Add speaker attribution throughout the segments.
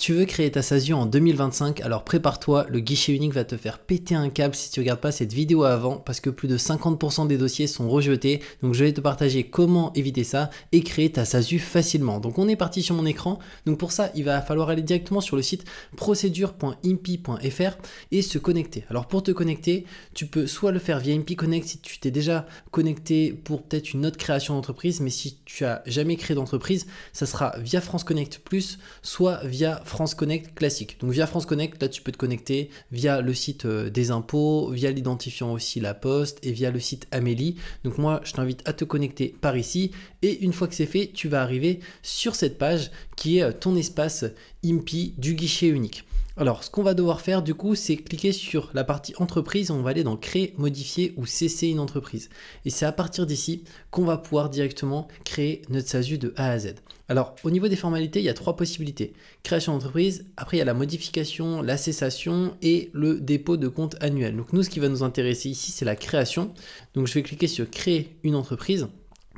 Speaker 1: Tu veux créer ta SASU en 2025, alors prépare-toi, le guichet unique va te faire péter un câble si tu regardes pas cette vidéo avant parce que plus de 50% des dossiers sont rejetés. Donc je vais te partager comment éviter ça et créer ta SASU facilement. Donc on est parti sur mon écran. Donc pour ça, il va falloir aller directement sur le site procedure.impi.fr et se connecter. Alors pour te connecter, tu peux soit le faire via Impi Connect si tu t'es déjà connecté pour peut-être une autre création d'entreprise, mais si tu as jamais créé d'entreprise, ça sera via France Connect Plus, soit via France Connect classique. Donc via France Connect, là tu peux te connecter via le site des impôts, via l'identifiant aussi La Poste et via le site Amélie. Donc moi je t'invite à te connecter par ici et une fois que c'est fait, tu vas arriver sur cette page qui est ton espace Impi du guichet unique. Alors, ce qu'on va devoir faire du coup, c'est cliquer sur la partie entreprise, on va aller dans créer, modifier ou cesser une entreprise. Et c'est à partir d'ici qu'on va pouvoir directement créer notre SASU de A à Z. Alors, au niveau des formalités, il y a 3 possibilités. Création d'entreprise, après il y a la modification, la cessation et le dépôt de compte annuel. Donc nous, ce qui va nous intéresser ici, c'est la création. Donc je vais cliquer sur créer une entreprise.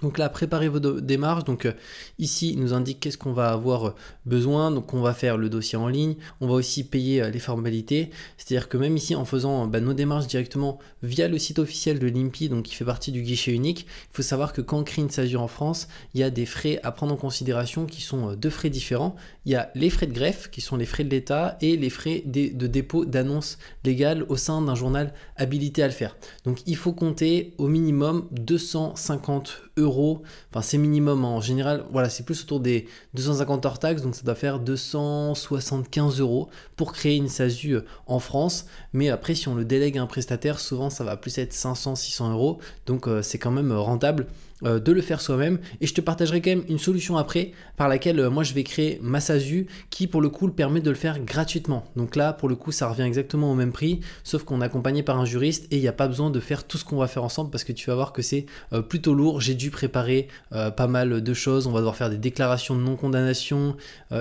Speaker 1: Donc là, préparez vos démarches. Donc ici, il nous indique qu'est-ce qu'on va avoir besoin. Donc on va faire le dossier en ligne. On va aussi payer les formalités. C'est-à-dire que même ici, en faisant nos démarches directement via le site officiel de l'IMPI, donc qui fait partie du guichet unique, il faut savoir que quand on crée une SASU en France, il y a des frais à prendre en considération qui sont 2 frais différents. Il y a les frais de greffe, qui sont les frais de l'État, et les frais de dépôt d'annonce légale au sein d'un journal habilité à le faire. Donc il faut compter au minimum 250 €. Enfin c'est minimum en général, voilà, c'est plus autour des 250 hors taxes, donc ça doit faire 275 € pour créer une SASU en France. Mais après, si on le délègue à un prestataire, souvent ça va plus être 500-600 €, donc c'est quand même rentable de le faire soi-même. Et je te partagerai quand même une solution après par laquelle moi je vais créer ma SASU qui pour le coup le permet de le faire gratuitement. Donc là pour le coup ça revient exactement au même prix, sauf qu'on est accompagné par un juriste et il n'y a pas besoin de faire tout ce qu'on va faire ensemble parce que tu vas voir que c'est plutôt lourd. J'ai dû préparer pas mal de choses, on va devoir faire des déclarations de non-condamnation.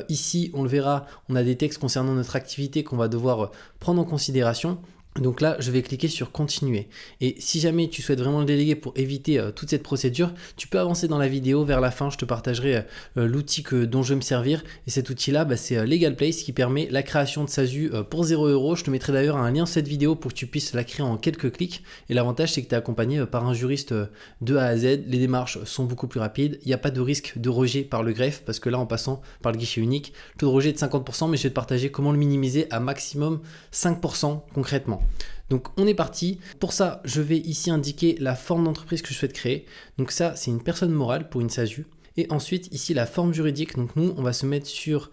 Speaker 1: Ici on le verra, on a des textes concernant notre activité qu'on va devoir prendre en considération. Donc là, je vais cliquer sur continuer. Et si jamais tu souhaites vraiment le déléguer pour éviter toute cette procédure, tu peux avancer dans la vidéo. Vers la fin, je te partagerai l'outil dont je vais me servir. Et cet outil-là, c'est LegalPlace qui permet la création de SASU pour 0 €. Je te mettrai d'ailleurs un lien dans cette vidéo pour que tu puisses la créer en quelques clics. Et l'avantage, c'est que tu es accompagné par un juriste de A à Z. Les démarches sont beaucoup plus rapides. Il n'y a pas de risque de rejet par le greffe parce que là, en passant par le guichet unique, le taux de rejet est de 50%, mais je vais te partager comment le minimiser à maximum 5% concrètement. Donc on est parti. Pour ça, je vais ici indiquer la forme d'entreprise que je souhaite créer. Donc ça, c'est une personne morale pour une SASU. Et ensuite, ici, la forme juridique. Donc nous, on va se mettre sur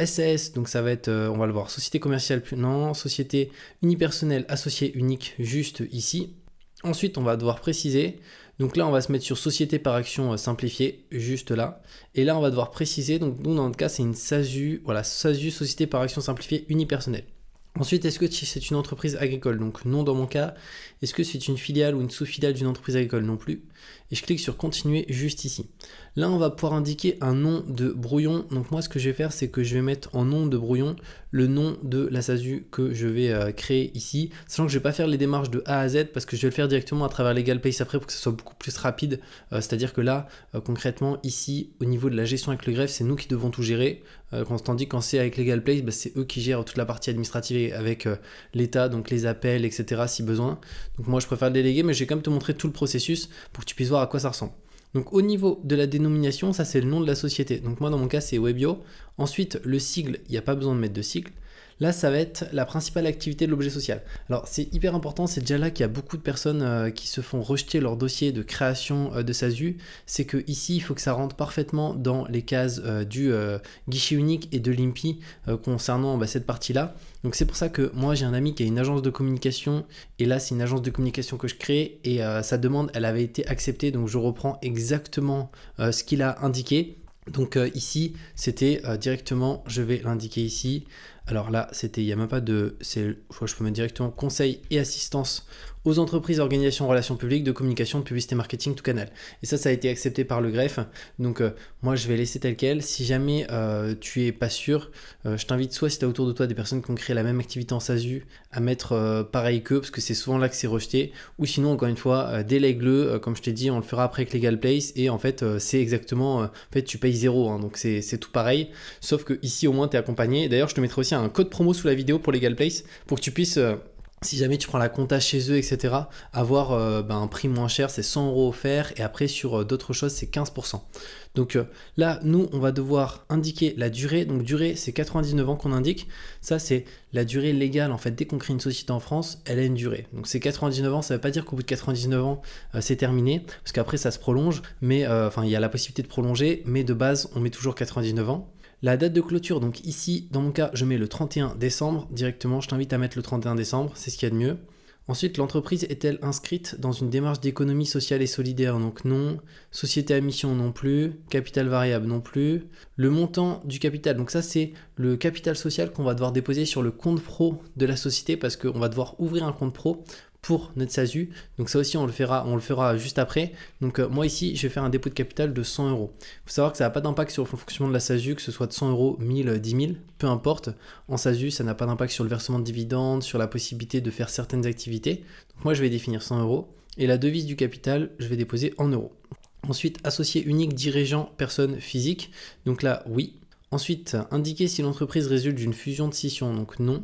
Speaker 1: SAS. Donc ça va être, on va le voir, société commerciale, non, société unipersonnelle, associée unique, juste ici. Ensuite, on va devoir préciser. Donc là, on va se mettre sur société par action simplifiée, juste là. Et là, on va devoir préciser. Donc nous, dans notre cas, c'est une SASU. Voilà, SASU, société par action simplifiée, unipersonnelle. Ensuite, est-ce que c'est une entreprise agricole? Donc non dans mon cas. Est-ce que c'est une filiale ou une sous-filiale d'une entreprise agricole? Non plus. Et je clique sur continuer juste ici. Là, on va pouvoir indiquer un nom de brouillon. Donc moi, ce que je vais faire, c'est que je vais mettre en nom de brouillon le nom de la SASU que je vais créer ici. Sachant que je ne vais pas faire les démarches de A à Z parce que je vais le faire directement à travers LegalPlace après pour que ce soit beaucoup plus rapide. C'est-à-dire que là, concrètement, ici, au niveau de la gestion avec le greffe, c'est nous qui devons tout gérer. Tandis que quand c'est avec LegalPlace, c'est eux qui gèrent toute la partie administrative avec l'État, donc les appels, etc. si besoin. Donc moi, je préfère le déléguer, mais je vais quand même te montrer tout le processus pour que tu puisses voir à quoi ça ressemble. Donc au niveau de la dénomination, ça c'est le nom de la société. Donc moi dans mon cas c'est Webio. Ensuite le sigle, il n'y a pas besoin de mettre de sigle. Là, ça va être la principale activité de l'objet social. Alors, c'est hyper important, c'est déjà là qu'il y a beaucoup de personnes qui se font rejeter leur dossier de création de SASU. C'est que ici, il faut que ça rentre parfaitement dans les cases du guichet unique et de l'IMPI concernant cette partie-là. Donc, c'est pour ça que moi, j'ai un ami qui a une agence de communication et là, c'est une agence de communication que je crée et sa demande, elle avait été acceptée. Donc, je reprends exactement ce qu'il a indiqué. Donc ici, c'était directement, je vais l'indiquer ici, Alors là, il n'y a même pas de, je peux mettre directement conseil et assistance aux entreprises, organisations, relations publiques, de communication, de publicité, marketing, tout canal. Et ça a été accepté par le greffe. Donc moi, je vais laisser tel quel. Si jamais tu es pas sûr, je t'invite soit si tu as autour de toi des personnes qui ont créé la même activité en SASU à mettre pareil qu'eux, parce que c'est souvent là que c'est rejeté. Ou sinon, encore une fois, délègue-le. Comme je t'ai dit, on le fera après avec Legal Place. Et en fait, c'est exactement, en fait, tu payes 0. Hein, donc c'est tout pareil. Sauf que ici, au moins, tu es accompagné. D'ailleurs, je te mettrai aussi un code promo sous la vidéo pour Legal Place pour que tu puisses... si jamais tu prends la compta chez eux, etc., avoir un prix moins cher, c'est 100 € offerts, et après sur d'autres choses, c'est 15%. Donc là, nous, on va devoir indiquer la durée. Donc durée, c'est 99 ans qu'on indique. Ça, c'est la durée légale. En fait, dès qu'on crée une société en France, elle a une durée. Donc c'est 99 ans, ça ne veut pas dire qu'au bout de 99 ans, c'est terminé, parce qu'après, ça se prolonge, mais il y a la possibilité de prolonger, mais de base, on met toujours 99 ans. La date de clôture, donc ici, dans mon cas, je mets le 31 décembre directement. Je t'invite à mettre le 31 décembre, c'est ce qu'il y a de mieux. Ensuite, l'entreprise est-elle inscrite dans une démarche d'économie sociale et solidaire? Donc non. Société à mission non plus. Capital variable non plus. Le montant du capital, donc ça c'est le capital social qu'on va devoir déposer sur le compte pro de la société parce qu'on va devoir ouvrir un compte pro pour notre SASU. Donc ça aussi on le fera juste après. Donc moi ici je vais faire un dépôt de capital de 100 €. Il faut savoir que ça n'a pas d'impact sur le fonctionnement de la SASU, que ce soit de 100 €, 1000, 10 000, peu importe. En SASU ça n'a pas d'impact sur le versement de dividendes, sur la possibilité de faire certaines activités. Donc moi je vais définir 100 € et la devise du capital je vais déposer en euros. Ensuite, associé unique dirigeant personne physique. Donc là, oui. Ensuite, indiquer si l'entreprise résulte d'une fusion de scission. Donc non.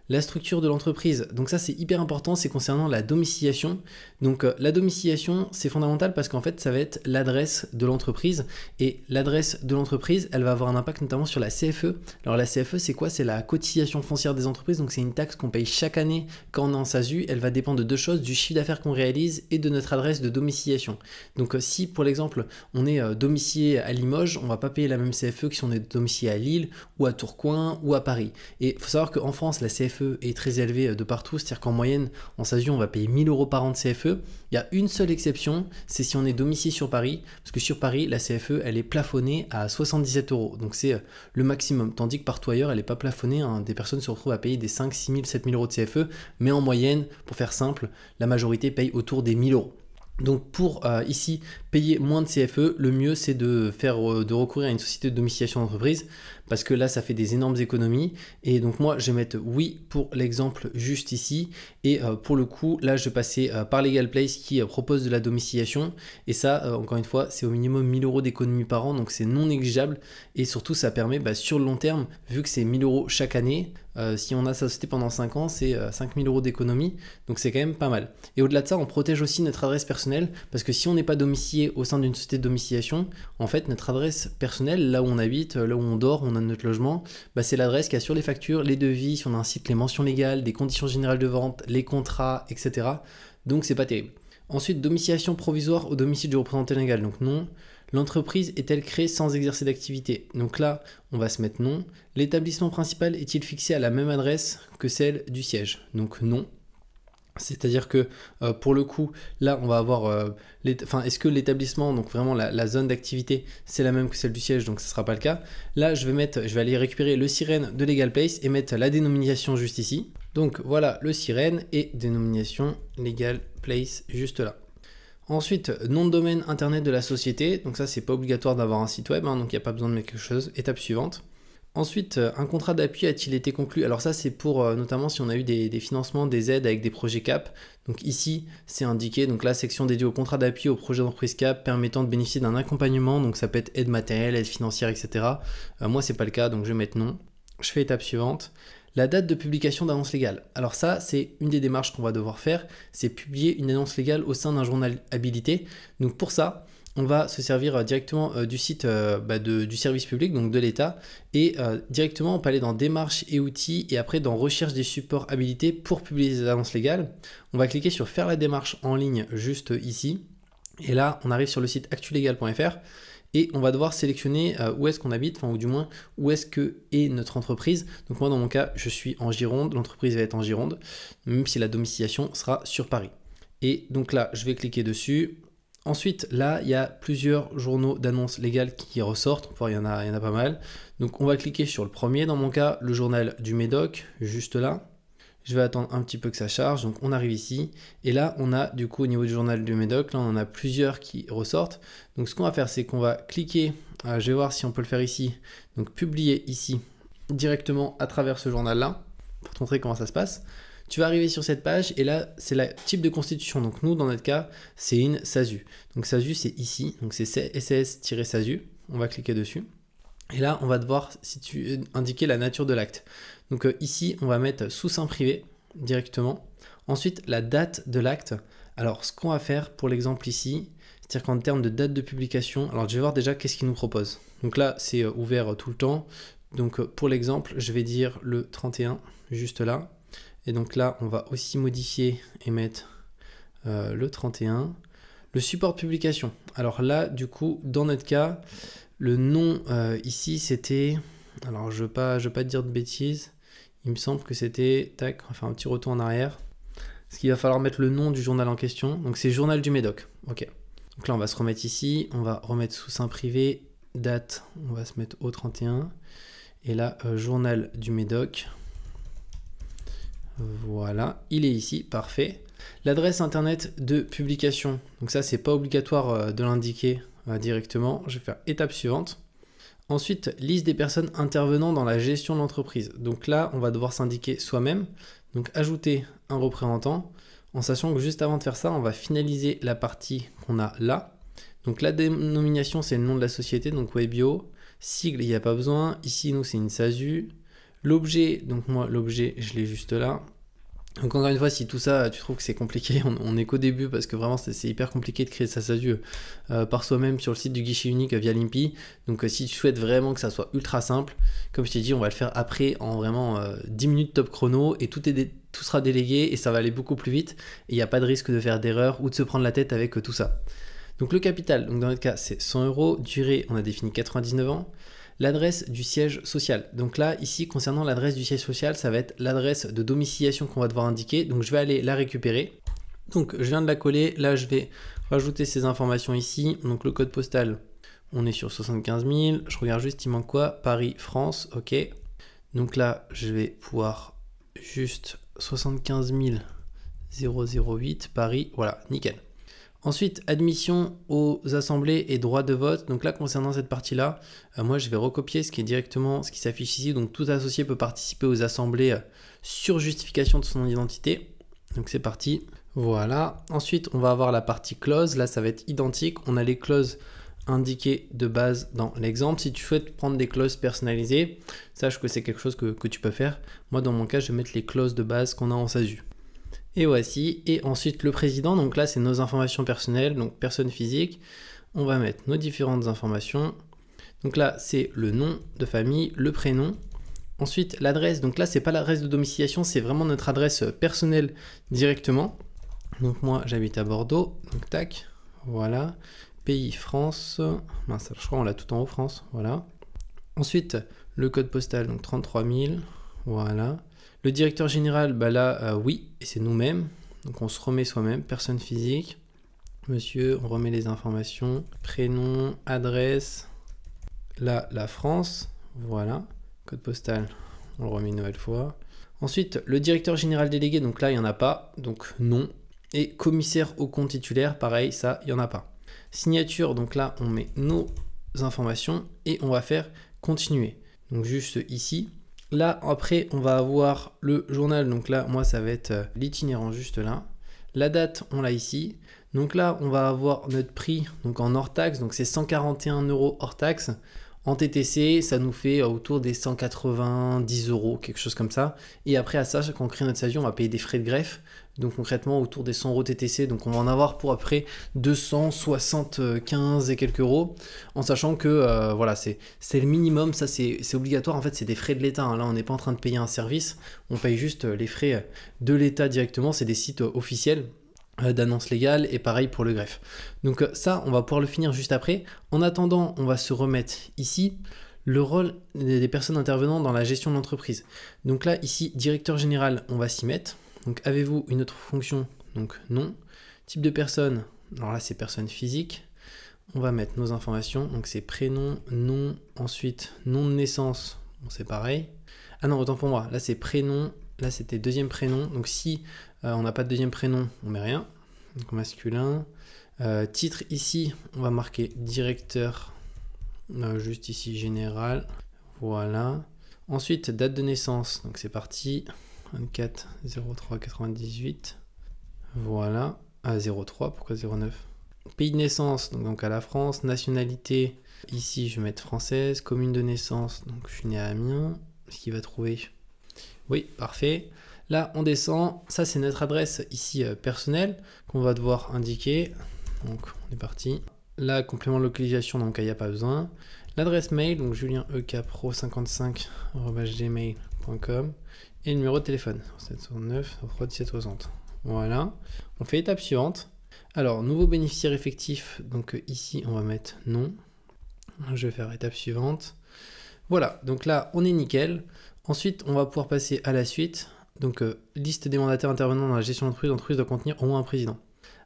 Speaker 1: La structure de l'entreprise, donc ça c'est hyper important, c'est concernant la domiciliation. Donc la domiciliation c'est fondamental parce qu'en fait ça va être l'adresse de l'entreprise et l'adresse de l'entreprise elle va avoir un impact notamment sur la CFE. Alors la CFE c'est quoi? C'est la cotisation foncière des entreprises, donc c'est une taxe qu'on paye chaque année quand on est en SASU. Elle va dépendre de deux choses, du chiffre d'affaires qu'on réalise et de notre adresse de domiciliation. Donc si pour l'exemple on est domicilié à Limoges, on va pas payer la même CFE que si on est domicilié à Lille ou à Tourcoing ou à Paris. Et il faut savoir qu'en France la CFE est très élevé de partout, c'est-à-dire qu'en moyenne, en SASU, on va payer 1000 € par an de CFE. Il y a une seule exception, c'est si on est domicilié sur Paris, parce que sur Paris, la CFE, elle est plafonnée à 77 €, donc c'est le maximum, tandis que partout ailleurs, elle n'est pas plafonnée, hein. Des personnes se retrouvent à payer des 5, 6 000, 7 000 € de CFE, mais en moyenne, pour faire simple, la majorité paye autour des 1000 €. Donc pour ici payer moins de CFE, le mieux c'est de recourir à une société de domiciliation d'entreprise parce que là ça fait des énormes économies et donc moi je vais mettre oui pour l'exemple juste ici et pour le coup là je vais passer par Legal Place qui propose de la domiciliation et ça encore une fois c'est au minimum 1000 € d'économie par an donc c'est non négligeable et surtout ça permet sur le long terme vu que c'est 1000 € chaque année si on a sa société pendant 5 ans c'est 5000 € d'économie donc c'est quand même pas mal et au-delà de ça on protège aussi notre adresse personnelle parce que si on n'est pas domicilié au sein d'une société de domiciliation en fait notre adresse personnelle là où on habite, là où on dort, on a notre logement c'est l'adresse qu'il y a sur les factures, les devis, si on incite les mentions légales, des conditions générales de vente, les contrats, etc. Donc c'est pas terrible. Ensuite, domiciliation provisoire au domicile du représentant légal, donc non. L'entreprise est-elle créée sans exercer d'activité? Donc là, on va se mettre non. L'établissement principal est-il fixé à la même adresse que celle du siège? Donc non. C'est-à-dire que pour le coup, là on va avoir, est-ce que l'établissement, donc vraiment la zone d'activité, c'est la même que celle du siège, donc ce ne sera pas le cas. Là je vais aller récupérer le sirène de Legal Place et mettre la dénomination juste ici. Donc voilà le sirène et dénomination Legal Place juste là. Ensuite, nom de domaine internet de la société, donc ça c'est pas obligatoire d'avoir un site web, donc il n'y a pas besoin de mettre quelque chose. Étape suivante. Ensuite, un contrat d'appui a-t-il été conclu? Alors ça, c'est pour notamment si on a eu des financements, des aides avec des projets CAP. Donc ici, c'est indiqué, donc la section dédiée au contrat d'appui au projet d'entreprise CAP permettant de bénéficier d'un accompagnement. Donc ça peut être aide matérielle, aide financière, etc. Moi, c'est pas le cas, donc je vais mettre non. Je fais étape suivante. La date de publication d'annonce légale. Alors ça, c'est une des démarches qu'on va devoir faire. C'est publier une annonce légale au sein d'un journal habilité. Donc pour ça, on va se servir directement du site du service public, donc de l'État, et directement on peut aller dans démarches et outils, et après dans recherche des supports habilités pour publier des annonces légales. On va cliquer sur faire la démarche en ligne juste ici, et là on arrive sur le site actulegal.fr, et on va devoir sélectionner où est-ce qu'on habite, ou du moins où est-ce que est notre entreprise. Donc moi dans mon cas, je suis en Gironde, l'entreprise va être en Gironde, même si la domiciliation sera sur Paris. Et donc là, je vais cliquer dessus. Ensuite, là, il y a plusieurs journaux d'annonces légales qui ressortent. Enfin, il y en a pas mal. Donc, on va cliquer sur le premier. Dans mon cas, le journal du Médoc, juste là. Je vais attendre un petit peu que ça charge. Donc, on arrive ici. Et là, on a du coup, au niveau du journal du Médoc, là, on en a plusieurs qui ressortent. Donc, ce qu'on va faire, c'est qu'on va cliquer. Je vais voir si on peut le faire ici. Donc, publier ici directement à travers ce journal-là pour te montrer comment ça se passe. Tu vas arriver sur cette page et là, c'est le type de constitution. Donc nous, dans notre cas, c'est une SASU. Donc SASU, c'est ici. Donc c'est SAS-SASU. On va cliquer dessus. Et là, on va devoir indiquer la nature de l'acte. Donc ici, on va mettre sous seing privé directement. Ensuite, la date de l'acte. Alors, ce qu'on va faire pour l'exemple ici, c'est-à-dire qu'en termes de date de publication, alors je vais voir déjà qu'est-ce qu'il nous propose. Donc là, c'est ouvert tout le temps. Donc pour l'exemple, je vais dire le 31, juste là. Et donc là, on va aussi modifier et mettre le 31. Le support de publication. Alors là, du coup, dans notre cas, le nom ici, c'était... Alors, je veux pas te dire de bêtises. Il me semble que c'était... Tac, on va faire un petit retour en arrière. Parce qu'il va falloir mettre le nom du journal en question. Donc, c'est Journal du Médoc. Ok. Donc là, on va se remettre ici. On va remettre sous seing privé. Date, on va se mettre au 31. Et là, Journal du Médoc. Voilà, il est ici, parfait. L'adresse internet de publication, donc ça c'est pas obligatoire de l'indiquer directement. Je vais faire étape suivante. Ensuite, liste des personnes intervenant dans la gestion de l'entreprise. Donc là, on va devoir s'indiquer soi-même. Donc ajouter un représentant, en sachant que juste avant de faire ça, on va finaliser la partie qu'on a là. Donc la dénomination, c'est le nom de la société, donc Webio. Sigle, il n'y a pas besoin. Ici, nous, c'est une SASU. L'objet, donc moi, l'objet, je l'ai juste là. Donc encore une fois, si tout ça, tu trouves que c'est compliqué, on est qu'au début parce que vraiment, c'est hyper compliqué de créer sa SASU par soi-même sur le site du guichet unique via l'INPI. Donc si tu souhaites vraiment que ça soit ultra simple, comme je t'ai dit, on va le faire après en vraiment 10 minutes top chrono et tout sera délégué et ça va aller beaucoup plus vite. Et il n'y a pas de risque de faire d'erreur ou de se prendre la tête avec tout ça. Donc le capital, donc dans notre cas, c'est 100 €. Durée, on a défini 99 ans. L'adresse du siège social. Donc là, ici, concernant l'adresse du siège social, ça va être l'adresse de domiciliation qu'on va devoir indiquer. Donc je vais aller la récupérer. Donc je viens de la coller. Là, je vais rajouter ces informations ici. Donc le code postal, on est sur 75 000. Je regarde juste, il manque quoi? Paris, France, ok. Donc là, je vais pouvoir juste 75 008, Paris, voilà, nickel. Ensuite, admission aux assemblées et droit de vote. Donc là, concernant cette partie-là, moi, je vais recopier ce qui s'affiche ici. Donc, tout associé peut participer aux assemblées sur justification de son identité. Donc, c'est parti. Voilà. Ensuite, on va avoir la partie clause. Là, ça va être identique. On a les clauses indiquées de base dans l'exemple. Si tu souhaites prendre des clauses personnalisées, sache que c'est quelque chose que tu peux faire. Moi, dans mon cas, je vais mettre les clauses de base qu'on a en SASU. Et voici, et ensuite le président, donc là c'est nos informations personnelles, donc personne physique. On va mettre nos différentes informations. Donc là c'est le nom de famille, le prénom. Ensuite l'adresse, donc là c'est pas l'adresse de domiciliation, c'est vraiment notre adresse personnelle directement. Donc moi j'habite à Bordeaux, donc tac, voilà. Pays France, mince, je crois on l'a tout en haut France, voilà. Ensuite le code postal, donc 33 000, voilà. Le directeur général, bah là, oui, et c'est nous-mêmes. Donc on se remet soi-même, personne physique. Monsieur, on remet les informations. Prénom, adresse. Là, la France, voilà. Code postal, on le remet une nouvelle fois. Ensuite, le directeur général délégué, donc là, il n'y en a pas, donc non. Et commissaire au compte titulaire, pareil, ça, il n'y en a pas. Signature, donc là, on met nos informations et on va faire continuer. Donc juste ici. Là, après, on va avoir le journal. Donc là, moi, ça va être l'itinérant juste là. La date, on l'a ici. Donc là, on va avoir notre prix donc en hors taxe. Donc c'est 141 € hors taxe. En TTC, ça nous fait autour des 190 €, quelque chose comme ça. Et après, à ça, quand on crée notre SASU, on va payer des frais de greffe. Donc concrètement, autour des 100 € TTC. Donc on va en avoir pour après 275 et quelques euros. En sachant que voilà, c'est le minimum, ça c'est obligatoire. En fait, c'est des frais de l'État. Hein. Là, on n'est pas en train de payer un service. On paye juste les frais de l'État directement. C'est des sites officiels d'annonce légale et pareil pour le greffe. Donc ça, on va pouvoir le finir juste après. En attendant, on va se remettre ici le rôle des personnes intervenant dans la gestion de l'entreprise. Donc là, ici, directeur général, on va s'y mettre. Donc avez-vous une autre fonction? Donc non. Type de personne, Alors là, c'est personne physique. On va mettre nos informations. Donc c'est prénom, nom, ensuite nom de naissance. Bon, c'est pareil. Ah non, autant pour moi. Là, c'est prénom. Là, c'était deuxième prénom. Donc si on n'a pas de deuxième prénom, on met rien. Donc masculin. Titre ici, on va marquer directeur. Juste ici, général. Voilà. Ensuite, date de naissance. Donc c'est parti. 24 03 98. Voilà. Ah, 03, pourquoi 09? Pays de naissance, donc à la France. Nationalité, ici je vais mettre française. Commune de naissance, donc je suis né à Amiens. Est-ce qu'il va trouver? Oui, parfait. Là, on descend. Ça, c'est notre adresse ici personnelle qu'on va devoir indiquer. Donc, on est parti. Là, complément de localisation, donc il n'y a pas besoin. L'adresse mail, donc julienekpro55@gmail.com. Et le numéro de téléphone, 709 03 17 60. Voilà. On fait étape suivante. Alors, nouveau bénéficiaire effectif. Donc ici, on va mettre non. Je vais faire étape suivante. Voilà. Donc là, on est nickel. Ensuite, on va pouvoir passer à la suite. Donc, liste des mandataires intervenant dans la gestion d'entreprise. L'entreprise doit contenir au moins un président.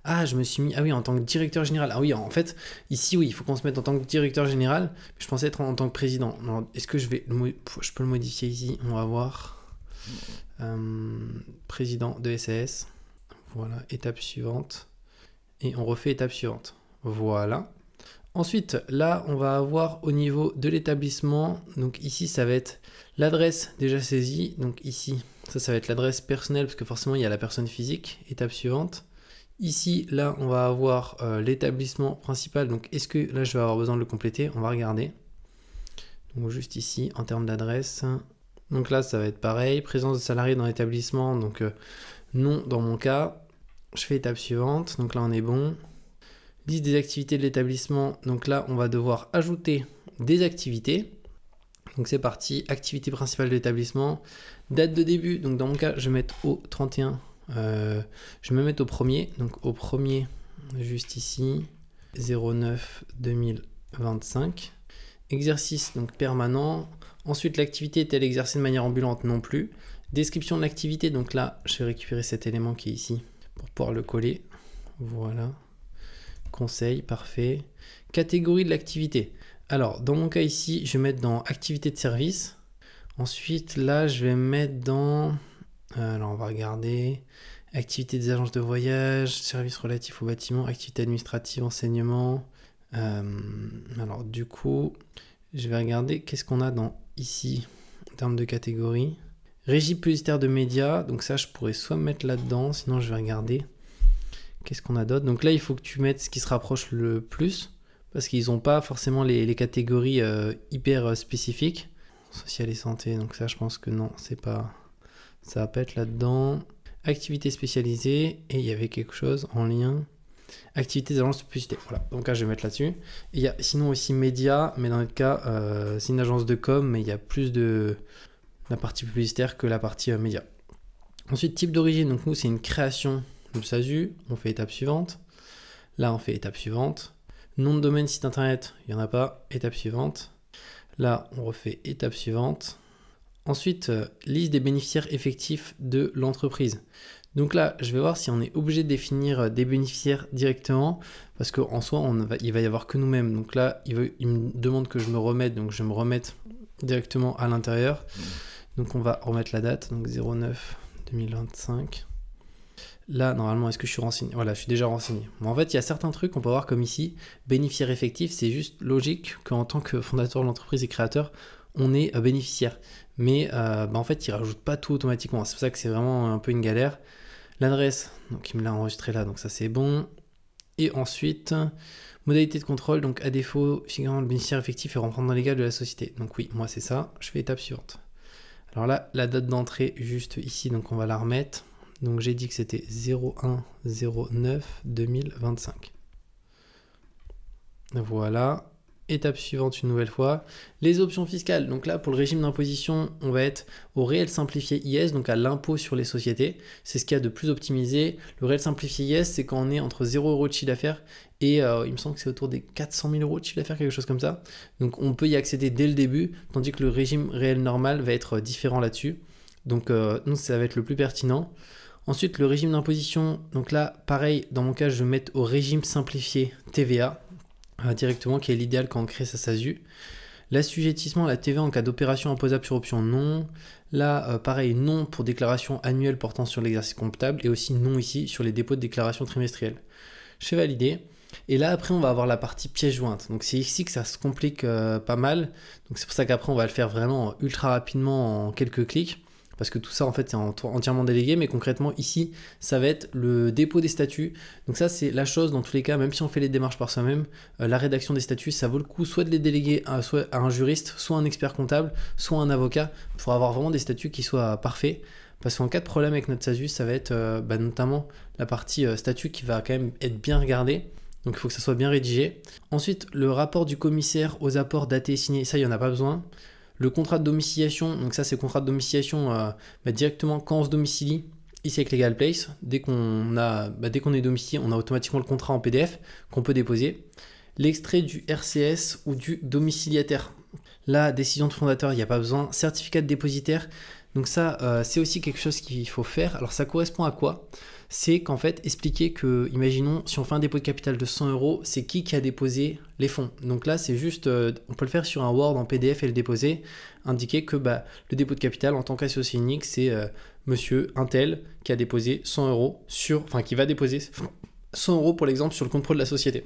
Speaker 1: Ah, je me suis mis... Ah oui, en tant que directeur général. Ah oui, en fait, ici, oui, il faut qu'on se mette en tant que directeur général. Je pensais être en tant que président. Est-ce que je peux le modifier ici? On va voir. Président de SAS. Voilà, étape suivante. Et on refait étape suivante. Voilà. Ensuite, là, on va avoir au niveau de l'établissement. Donc ici, ça va être l'adresse déjà saisie. Donc ici, ça va être l'adresse personnelle parce que forcément, il y a la personne physique. Étape suivante. Ici, là, on va avoir l'établissement principal. Donc, est-ce que là, je vais avoir besoin de le compléter? On va regarder. Donc, juste ici, en termes d'adresse. Donc là, ça va être pareil. Présence de salariés dans l'établissement. Donc, non dans mon cas. Je fais étape suivante. Donc là, on est bon. Liste des activités de l'établissement. Donc là, on va devoir ajouter des activités. Donc, c'est parti. Activité principale de l'établissement. Date de début. Donc, dans mon cas, je vais mettre au 31. Je vais me mettre au premier, donc au premier, juste ici, 09 2025. Exercice donc permanent. Ensuite, l'activité est-elle exercée de manière ambulante? Non plus. Description de l'activité, donc là, je vais récupérer cet élément qui est ici pour pouvoir le coller. Voilà. Conseil, parfait. Catégorie de l'activité. Alors, dans mon cas ici, je vais mettre dans activité de service. Ensuite, là, je vais mettre dans... Alors, on va regarder. Activité des agences de voyage, services relatifs au bâtiment, activité administrative, enseignement. Alors, du coup, je vais regarder qu'est-ce qu'on a dans ici en termes de catégorie. Régie publicitaire de médias. Donc, ça, je pourrais soit me mettre là-dedans, sinon, je vais regarder qu'est-ce qu'on a d'autre. Donc, là, il faut que tu mettes ce qui se rapproche le plus parce qu'ils n'ont pas forcément les catégories hyper spécifiques. Social et santé. Donc, ça, je pense que non, c'est pas. Ça va pas être là-dedans. Activité spécialisée. Et il y avait quelque chose en lien. Activité des agences de publicité. Voilà. Donc là, je vais mettre là-dessus. Et il y a sinon aussi médias. Mais dans notre cas, c'est une agence de com. Mais il y a plus de la partie publicitaire que la partie média. Ensuite, type d'origine. Donc nous, c'est une création de SASU. On fait étape suivante. Là, on fait étape suivante. Nom de domaine, site internet. Il n'y en a pas. Étape suivante. Là, on refait étape suivante. Ensuite, liste des bénéficiaires effectifs de l'entreprise. Donc là, je vais voir si on est obligé de définir des bénéficiaires directement, parce qu'en soi, il va y avoir que nous-mêmes. Donc là, il me demande que je me remette, donc je vais me remettre directement à l'intérieur. Donc on va remettre la date, donc 09 2025. Là, normalement, est-ce que je suis renseigné? Voilà, je suis déjà renseigné. Bon, en fait, il y a certains trucs qu'on peut voir comme ici. Bénéficiaire effectif, c'est juste logique qu'en tant que fondateur de l'entreprise et créateur, on est bénéficiaire. Mais en fait, il ne rajoute pas tout automatiquement. C'est pour ça que c'est vraiment un peu une galère. L'adresse, donc il me l'a enregistré là, donc ça c'est bon. Et ensuite, modalité de contrôle, donc à défaut, figurant le bénéficiaire effectif et rentrant dans légal de la société. Donc oui, moi c'est ça. Je fais étape suivante. Alors là, la date d'entrée juste ici, donc on va la remettre. Donc j'ai dit que c'était 01/09/2025. Voilà. Étape suivante une nouvelle fois. Les options fiscales. Donc là, pour le régime d'imposition, on va être au réel simplifié IS, donc à l'impôt sur les sociétés. C'est ce qu'il y a de plus optimisé. Le réel simplifié IS, c'est quand on est entre 0 € de chiffre d'affaires et il me semble que c'est autour des 400 000 € de chiffre d'affaires, quelque chose comme ça. Donc on peut y accéder dès le début, tandis que le régime réel normal va être différent là-dessus. Donc nous, ça va être le plus pertinent. Ensuite, le régime d'imposition, donc là, pareil, dans mon cas, je vais mettre au régime simplifié TVA directement, qui est l'idéal quand on crée sa SASU. L'assujettissement à la TVA en cas d'opération imposable sur option, non. Là, pareil, non pour déclaration annuelle portant sur l'exercice comptable et aussi non ici sur les dépôts de déclaration trimestrielle. Je fais valider. Et là, après, on va avoir la partie pièce jointe. Donc, c'est ici que ça se complique pas mal. Donc, c'est pour ça qu'après, on va le faire vraiment ultra rapidement en quelques clics. Parce que tout ça, en fait, c'est entièrement délégué. Mais concrètement, ici, ça va être le dépôt des statuts. Donc, ça, c'est la chose dans tous les cas, même si on fait les démarches par soi-même, la rédaction des statuts, ça vaut le coup soit de les déléguer soit à un juriste, soit un expert comptable, soit un avocat, pour avoir vraiment des statuts qui soient parfaits. Parce qu'en cas de problème avec notre SASU, ça va être notamment la partie statut qui va quand même être bien regardée. Donc il faut que ça soit bien rédigé. Ensuite, le rapport du commissaire aux apports datés et signés, ça, il n'y en a pas besoin. Le contrat de domiciliation, donc ça, c'est le contrat de domiciliation directement quand on se domicilie, ici avec LegalPlace. Dès qu'on est domicilié, on a automatiquement le contrat en PDF qu'on peut déposer. L'extrait du RCS ou du domiciliataire. La décision de fondateur, il n'y a pas besoin. Certificat de dépositaire. Donc ça, c'est aussi quelque chose qu'il faut faire. Alors ça correspond à quoi? C'est qu'en fait, expliquer que, imaginons, si on fait un dépôt de capital de 100 €, c'est qui a déposé les fonds. Donc là, c'est juste, on peut le faire sur un Word en PDF et le déposer, indiquer que le dépôt de capital en tant qu'associé unique, c'est monsieur untel qui a déposé 100 €, qui va déposer 100 € pour l'exemple sur le compte pro de la société.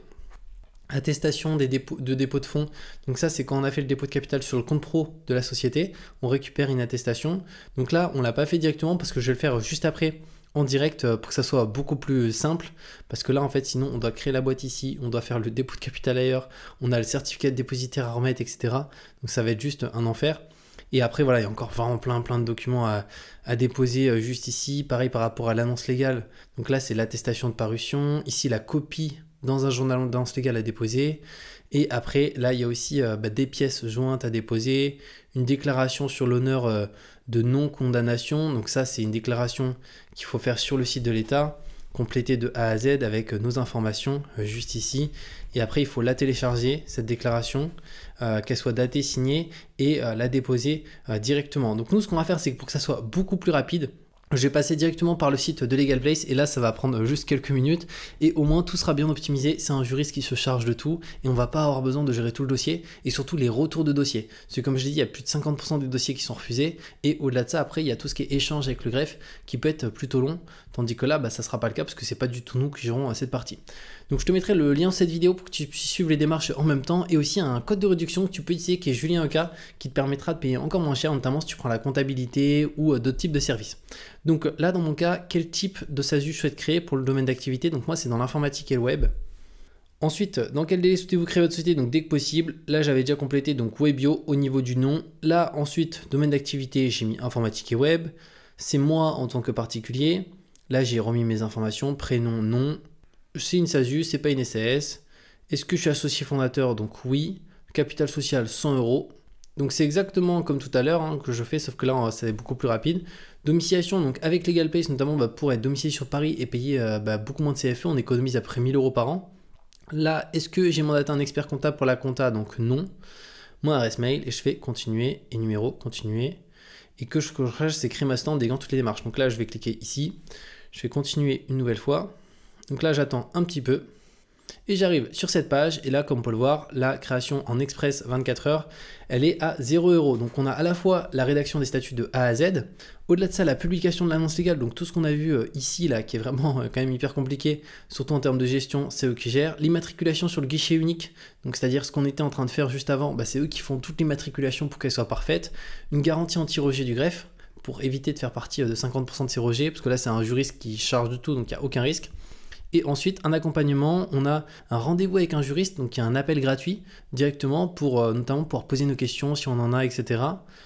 Speaker 1: Attestation de dépôt de fonds, donc ça c'est quand on a fait le dépôt de capital sur le compte pro de la société, on récupère une attestation. Donc là on l'a pas fait directement parce que je vais le faire juste après en direct pour que ça soit beaucoup plus simple, parce que là en fait sinon on doit créer la boîte ici, on doit faire le dépôt de capital ailleurs, on a le certificat de dépositaire à remettre, etc. Donc ça va être juste un enfer. Et après voilà, il y a encore vraiment plein de documents à déposer juste ici. Pareil par rapport à l'annonce légale, donc là c'est l'attestation de parution, ici la copie dans un journal d'annonce légale à déposer. Et après, là, il y a aussi des pièces jointes à déposer, une déclaration sur l'honneur de non-condamnation. Donc ça, c'est une déclaration qu'il faut faire sur le site de l'État, complétée de A à Z avec nos informations juste ici. Et après, il faut la télécharger, cette déclaration, qu'elle soit datée, signée, et la déposer directement. Donc nous, ce qu'on va faire, c'est que pour que ça soit beaucoup plus rapide, je vais passer directement par le site de LegalPlace et là ça va prendre juste quelques minutes et au moins tout sera bien optimisé. C'est un juriste qui se charge de tout et on va pas avoir besoin de gérer tout le dossier et surtout les retours de dossiers. Parce que comme je l'ai dit, il y a plus de 50% des dossiers qui sont refusés et au-delà de ça, après il y a tout ce qui est échange avec le greffe qui peut être plutôt long, tandis que là ça sera pas le cas parce que c'est pas du tout nous qui gérons cette partie. Donc je te mettrai le lien de cette vidéo pour que tu puisses suivre les démarches en même temps et aussi un code de réduction que tu peux utiliser qui est Julien Oka qui te permettra de payer encore moins cher, notamment si tu prends la comptabilité ou d'autres types de services. Donc là dans mon cas, quel type de SASU je souhaite créer pour le domaine d'activité? Donc moi c'est dans l'informatique et le web. Ensuite, dans quel délai souhaitez-vous créer votre société? Donc dès que possible. Là j'avais déjà complété donc Webio au niveau du nom. Là ensuite, domaine d'activité, j'ai mis informatique et web. C'est moi en tant que particulier. Là j'ai remis mes informations, prénom, nom. C'est une SASU, c'est pas une SAS. Est-ce que je suis associé fondateur? Donc oui. Capital social 100 €. Donc c'est exactement comme tout à l'heure que je fais, sauf que là c'est beaucoup plus rapide. Domiciliation, donc avec LegalPlace notamment pour être domicilié sur Paris et payer beaucoup moins de CFE, on économise à peu près 1 000 € par an. Là, est-ce que j'ai mandaté un expert comptable pour la compta? Donc non. Mon adresse mail et je fais continuer et numéro, continuer. Et que je coche, c'est créer ma stand déguant toutes les démarches. Donc là je vais cliquer ici, je vais continuer une nouvelle fois. Donc là j'attends un petit peu. Et j'arrive sur cette page et là comme on peut le voir, la création en express 24 heures, elle est à 0 €. Donc on a à la fois la rédaction des statuts de A à Z, au-delà de ça la publication de l'annonce légale, donc tout ce qu'on a vu ici là qui est vraiment quand même hyper compliqué, surtout en termes de gestion, c'est eux qui gèrent. L'immatriculation sur le guichet unique, donc c'est-à-dire ce qu'on était en train de faire juste avant, c'est eux qui font toute l'immatriculation pour qu'elle soit parfaite. Une garantie anti-rejet du greffe pour éviter de faire partie de 50% de ces rejets, parce que là c'est un juriste qui charge de tout, donc il n'y a aucun risque. Et ensuite, un accompagnement, on a un rendez-vous avec un juriste, donc il y a un appel gratuit directement pour notamment pouvoir poser nos questions si on en a, etc.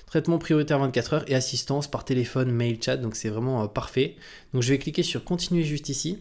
Speaker 1: Traitement prioritaire 24 heures et assistance par téléphone, mail, chat, donc c'est vraiment parfait. Donc je vais cliquer sur continuer juste ici.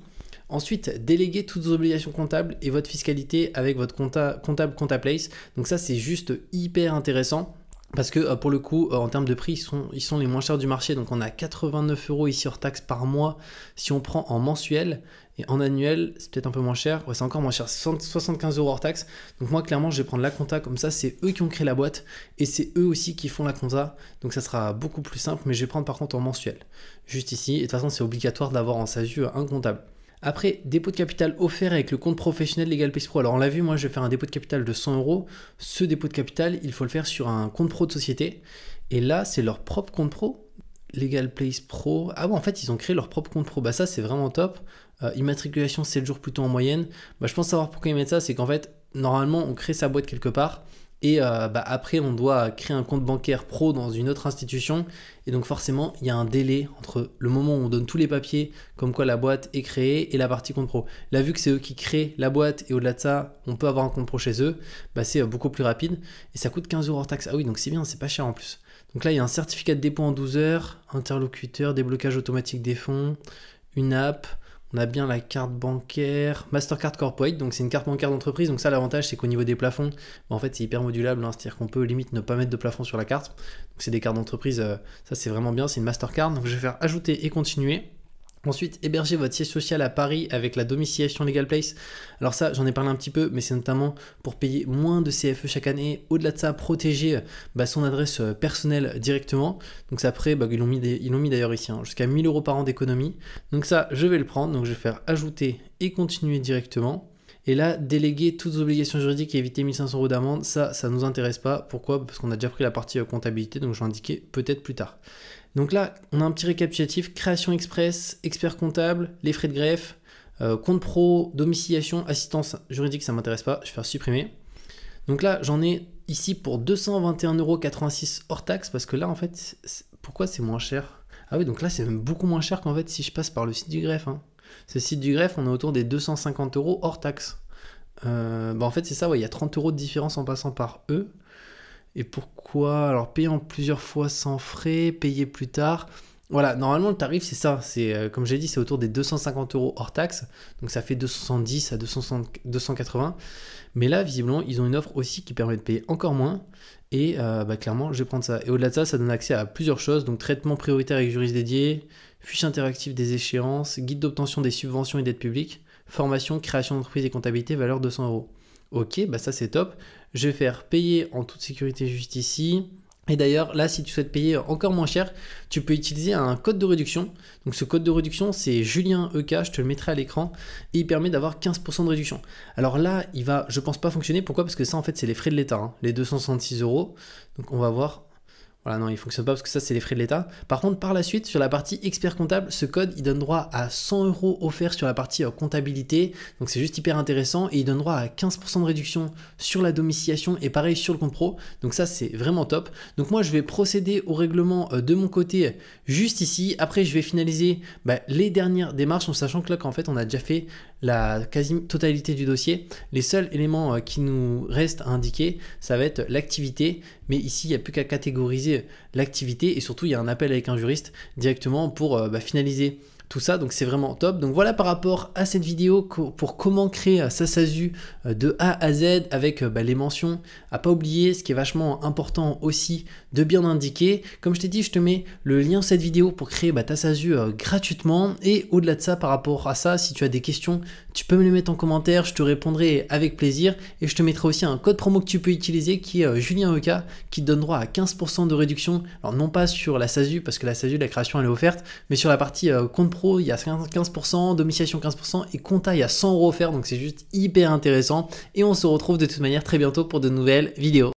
Speaker 1: Ensuite, déléguer toutes vos obligations comptables et votre fiscalité avec votre comptable ContaPlace. Donc ça, c'est juste hyper intéressant. Parce que pour le coup, en termes de prix, ils sont les moins chers du marché. Donc on a 89 € ici hors taxe par mois si on prend en mensuel. Et en annuel, c'est peut-être un peu moins cher. Ouais, c'est encore moins cher, 75 € hors taxe. Donc moi, clairement, je vais prendre la compta comme ça. C'est eux qui ont créé la boîte et c'est eux aussi qui font la compta. Donc ça sera beaucoup plus simple, mais je vais prendre par contre en mensuel. Juste ici. Et de toute façon, c'est obligatoire d'avoir en SASU un comptable. Après, dépôt de capital offert avec le compte professionnel LegalPlace Pro. Alors on l'a vu, moi je vais faire un dépôt de capital de 100 €. Ce dépôt de capital, il faut le faire sur un compte pro de société. Et là, c'est leur propre compte pro. LegalPlace Pro. Ah bon, en fait, ils ont créé leur propre compte pro. Bah ça, c'est vraiment top. Immatriculation 7 jours plutôt en moyenne. Bah, je pense savoir pourquoi ils mettent ça. C'est qu'en fait, normalement, on crée sa boîte quelque part. Et après, on doit créer un compte bancaire pro dans une autre institution. Et donc forcément, il y a un délai entre le moment où on donne tous les papiers, comme quoi la boîte est créée, et la partie compte pro. Là, vu que c'est eux qui créent la boîte, et au-delà de ça, on peut avoir un compte pro chez eux, bah, c'est beaucoup plus rapide. Et ça coûte 15 € hors taxe. Ah oui, donc c'est bien, c'est pas cher en plus. Donc là, il y a un certificat de dépôt en 12 heures, interlocuteur, déblocage automatique des fonds, une app. On a bien la carte bancaire, Mastercard Corporate, donc c'est une carte bancaire d'entreprise. Donc ça, l'avantage, c'est qu'au niveau des plafonds, en fait, c'est hyper modulable, hein, c'est-à-dire qu'on peut limite ne pas mettre de plafond sur la carte. Donc c'est des cartes d'entreprise, ça c'est vraiment bien, c'est une Mastercard. Donc je vais faire ajouter et continuer. Ensuite, héberger votre siège social à Paris avec la domiciliation LegalPlace. Alors ça, j'en ai parlé un petit peu, mais c'est notamment pour payer moins de CFE chaque année. Au-delà de ça, protéger son adresse personnelle directement. Donc ça, après, ils l'ont mis d'ailleurs ici, hein, jusqu'à 1 000 € par an d'économie. Donc ça, je vais le prendre. Donc je vais faire ajouter et continuer directement. Et là, déléguer toutes les obligations juridiques et éviter 1 500 € d'amende, ça ne nous intéresse pas. Pourquoi? Parce qu'on a déjà pris la partie comptabilité, donc je vais indiquer peut-être plus tard. Donc là, on a un petit récapitulatif, création express, expert comptable, les frais de greffe, compte pro, domiciliation, assistance juridique, ça ne m'intéresse pas, je vais faire supprimer. Donc là, j'en ai ici pour 221,86 € hors taxe, parce que là, en fait, pourquoi c'est moins cher? Ah oui, donc là, c'est même beaucoup moins cher qu'en fait si je passe par le site du greffe. Hein. Ce site du greffe, on est autour des 250 € hors taxe. En fait, c'est ça, ouais, il y a 30 € de différence en passant par eux. Et pourquoi? Alors, payer en plusieurs fois sans frais, payer plus tard. Voilà, normalement, le tarif, c'est ça. C'est comme j'ai dit, c'est autour des 250 € hors taxe. Donc, ça fait 270 à 280. Mais là, visiblement, ils ont une offre aussi qui permet de payer encore moins. Et clairement, je vais prendre ça. Et au-delà de ça, ça donne accès à plusieurs choses. Donc, traitement prioritaire avec juriste dédié, fiche interactive des échéances, guide d'obtention des subventions et d'aides publiques, formation, création d'entreprise et comptabilité, valeur 200 €. Ok, ça c'est top. Je vais faire payer en toute sécurité juste ici. Et d'ailleurs, là, si tu souhaites payer encore moins cher, tu peux utiliser un code de réduction. Donc ce code de réduction, c'est Julien EK, je te le mettrai à l'écran, et il permet d'avoir 15% de réduction. Alors là, il va, je pense, pas fonctionner. Pourquoi? Parce que ça, en fait, c'est les frais de l'État, hein, les 266 €. Donc on va voir. Voilà, non, il ne fonctionne pas parce que ça, c'est les frais de l'État. Par contre, par la suite, sur la partie expert comptable, ce code, il donne droit à 100 € offerts sur la partie comptabilité. Donc, c'est juste hyper intéressant. Et il donne droit à 15% de réduction sur la domiciliation et pareil sur le compte pro. Donc, ça, c'est vraiment top. Donc, moi, je vais procéder au règlement de mon côté juste ici. Après, je vais finaliser les dernières démarches en sachant que là, qu'en fait, on a déjà fait la quasi-totalité du dossier. Les seuls éléments qui nous restent à indiquer, ça va être l'activité. Mais ici, il n'y a plus qu'à catégoriser l'activité et surtout, il y a un appel avec un juriste directement pour finaliser tout ça, donc c'est vraiment top. Donc voilà par rapport à cette vidéo pour comment créer sa SASU de A à Z avec les mentions à pas oublier, ce qui est vachement important aussi de bien indiquer. Comme je t'ai dit, je te mets le lien de cette vidéo pour créer ta SASU gratuitement. Et au-delà de ça, par rapport à ça, si tu as des questions, tu peux me les mettre en commentaire, je te répondrai avec plaisir. Et je te mettrai aussi un code promo que tu peux utiliser qui est Julien EK, qui te donne droit à 15% de réduction. Alors non pas sur la SASU, parce que la SASU, la création elle est offerte, mais sur la partie compte pro, il y a 15%, domiciliation 15% et compta, il y a 100 € offerts. Donc c'est juste hyper intéressant. Et on se retrouve de toute manière très bientôt pour de nouvelles vidéos.